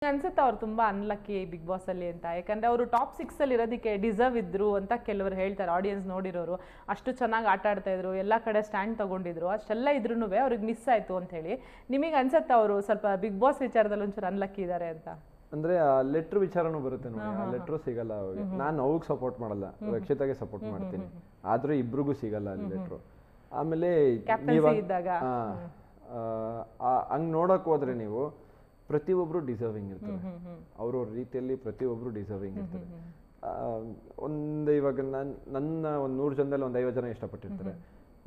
ಅನ್ಸುತ್ತೆ ಅವ್ರು ತುಂಬಾ ಅನ್ಲಕ್ಕಿ ಬಿಗ್ ಬಾಸ್ ಅಲ್ಲಿ ಅಂತ. ಯಾಕಂದ್ರೆ ಅವರು ಟಾಪ್ 6 ಅಲ್ಲಿ ಇರೋದಕ್ಕೆ ಡಿಸರ್ವ್ ಇದ್ರು ಅಂತ ಕೆಲವರು ಹೇಳ್ತಾರೆ. ಆಡಿಯನ್ಸ್ ನೋಡಿರೋರು ಅಷ್ಟು ಚೆನ್ನಾಗಿ ಆಟ ಆಡ್ತಾ ಇದ್ರು, ಎಲ್ಲ ಕಡೆ ಸ್ಟ್ಯಾಂಡ್ ತಗೊಂಡಿದ್ರು, ಅಷ್ಟೆಲ್ಲ ಇದ್ರೂ ಅವ್ರಿಗೆ ಮಿಸ್ ಆಯ್ತು ಅಂತ ಹೇಳಿ. ನಿಮಗೆ ಅನ್ಸುತ್ತೆ ಅವರು ಸ್ವಲ್ಪ ಬಿಗ್ ಬಾಸ್ ವಿಚಾರದಲ್ಲಿ ಒಂಚೂರು ಅನ್ಲಕ್ಕಿ ಇದ್ದಾರೆ ಅಂತ? ಅಂದ್ರೆ ಆ ಲೆಟ್ರ್ ವಿಚಾರನೂ ಬರುತ್ತೆ ನೋಡಿ, ಆ ಲೆಟ್ರು ಸಿಗಲ್ಲ ಅವಾಗ. ನಾನು ಅವ್ರಿಗೆ ಸಪೋರ್ಟ್ ಮಾಡಲ್ಲ, ರಕ್ಷಿತಾಗೆ ಸಪೋರ್ಟ್ ಮಾಡ್ತೀನಿ, ಆದ್ರೂ ಇಬ್ರಿಗೂ ಸಿಗಲ್ಲ ಅಲ್ಲಿ ಲೆಟ್ರು. ಆಮೇಲೆ ಹಂಗ್ ನೋಡಕ್ ಹೋದ್ರೆ ನೀವು ಪ್ರತಿಯೊಬ್ರು ಡಿಸರ್ವಿಂಗ್ ಇರ್ತಾರೆ, ಅವ್ರವ್ರ ರೀತಿಯಲ್ಲಿ ಪ್ರತಿಯೊಬ್ರು ಡಿಸರ್ವಿಂಗ್ ಇರ್ತಾರೆ. ಒಂದು ಇವಾಗ ನನ್ನ ಒಂದು 100 ಜನದಲ್ಲಿ ಒಂದು 50 ಜನ ಇಷ್ಟಪಟ್ಟಿರ್ತಾರೆ,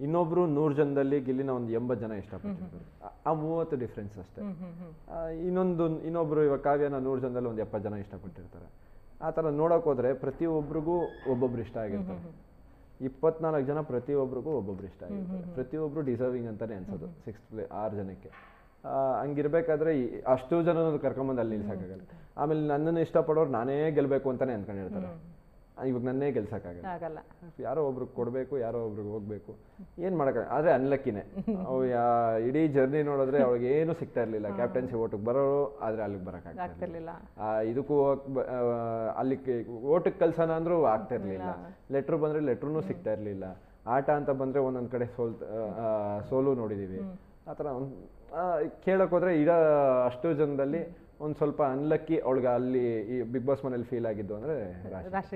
ಇನ್ನೊಬ್ರು 100 ಜನದಲ್ಲಿ ಗಿಲ್ಲಿನ ಒಂದು 80 ಜನ ಇಷ್ಟಪಟ್ಟಿರ್ತಾರೆ. ಆ 30 ಡಿಫ್ರೆನ್ಸ್ ಅಷ್ಟೇ. ಇನ್ನೊಬ್ರು ಇವಾಗ ಕಾವ್ಯನ 100 ಜನದಲ್ಲಿ ಒಂದು 70 ಜನ ಇಷ್ಟಪಟ್ಟಿರ್ತಾರೆ. ಆ ಥರ ನೋಡಕ್ ಹೋದ್ರೆ ಪ್ರತಿಯೊಬ್ಬರಿಗೂ ಒಬ್ಬೊಬ್ರು ಇಷ್ಟ ಆಗಿರ್ತಾರೆ. 24 ಜನ ಪ್ರತಿಯೊಬ್ಬರಿಗೂ ಒಬ್ಬೊಬ್ರು ಇಷ್ಟ ಆಗಿರ್ತಾರೆ. ಪ್ರತಿಯೊಬ್ರು ಡಿಸರ್ವಿಂಗ್ ಅಂತಾನೆ ಅನ್ಸೋದು 6 ಜನಕ್ಕೆ. ಹಂಗಿರ್ಬೇಕಾದ್ರೆ ಅಷ್ಟು ಜನ ಕರ್ಕೊಂಬಂದು ಅಲ್ಲಿ ನಿಲ್ಸಕ್ಕಾಗಲ್ಲ. ಆಮೇಲೆ ನನ್ನನ್ನು ಇಷ್ಟಪಡೋರು ನಾನೇ ಗೆಲ್ಬೇಕು ಅಂತಾನೆ ಅನ್ಕೊಂಡಿರ್ತಾರೆ. ಇವಾಗ ನನ್ನೇ ಗೆಲ್ಸಕ್ಕಾಗಲ್ಲ, ಯಾರೋ ಒಬ್ರಿಗೆ ಕೊಡ್ಬೇಕು, ಯಾರೋ ಒಬ್ರಿಗೆ ಹೋಗ್ಬೇಕು, ಏನ್ ಮಾಡಕ್. ಆದ್ರೆ ಅನ್ಲಕ್ಕಿನೇ ಇಡೀ ಜರ್ನಿ ನೋಡಿದ್ರೆ ಅವ್ಳಿಗೆ ಏನು ಸಿಗ್ತಾ ಇರ್ಲಿಲ್ಲ. ಕ್ಯಾಪ್ಟನ್ಸಿ ಓಟಿಗೆ ಬರೋರು, ಆದ್ರೆ ಅಲ್ಲಿಗೆ ಬರಕ್ ಆಗ್ತಿರ್ಲಿಲ್ಲ. ಇದಕ್ಕೂ ಅಲ್ಲಿ ಓಟಕ್ಕೆ ಕಲ್ಸೋಣ ಅಂದ್ರೂ ಆಗ್ತಾ ಇರ್ಲಿಲ್ಲ. ಲೆಟ್ರ್ ಬಂದ್ರೆ ಲೆಟ್ರೂ ಸಿಗ್ತಾ ಇರ್ಲಿಲ್ಲ. ಆಟ ಅಂತ ಬಂದ್ರೆ ಒಂದೊಂದ್ ಕಡೆ ಸೋಲು ನೋಡಿದೀವಿ. ಆ ಥರ ಕೇಳಕ್ ಹೋದ್ರೆ ಇಡೀ ಅಷ್ಟು ಜನದಲ್ಲಿ ಒಂದ್ ಸ್ವಲ್ಪ ಅನ್ಲಕ್ಕಿ ಅವಳಿಗೆ ಅಲ್ಲಿ ಈ ಬಿಗ್ ಬಾಸ್ ಮನೇಲಿ ಫೀಲ್ ಆಗಿದ್ದು ಅಂದ್ರೆ ರಾಶಿ.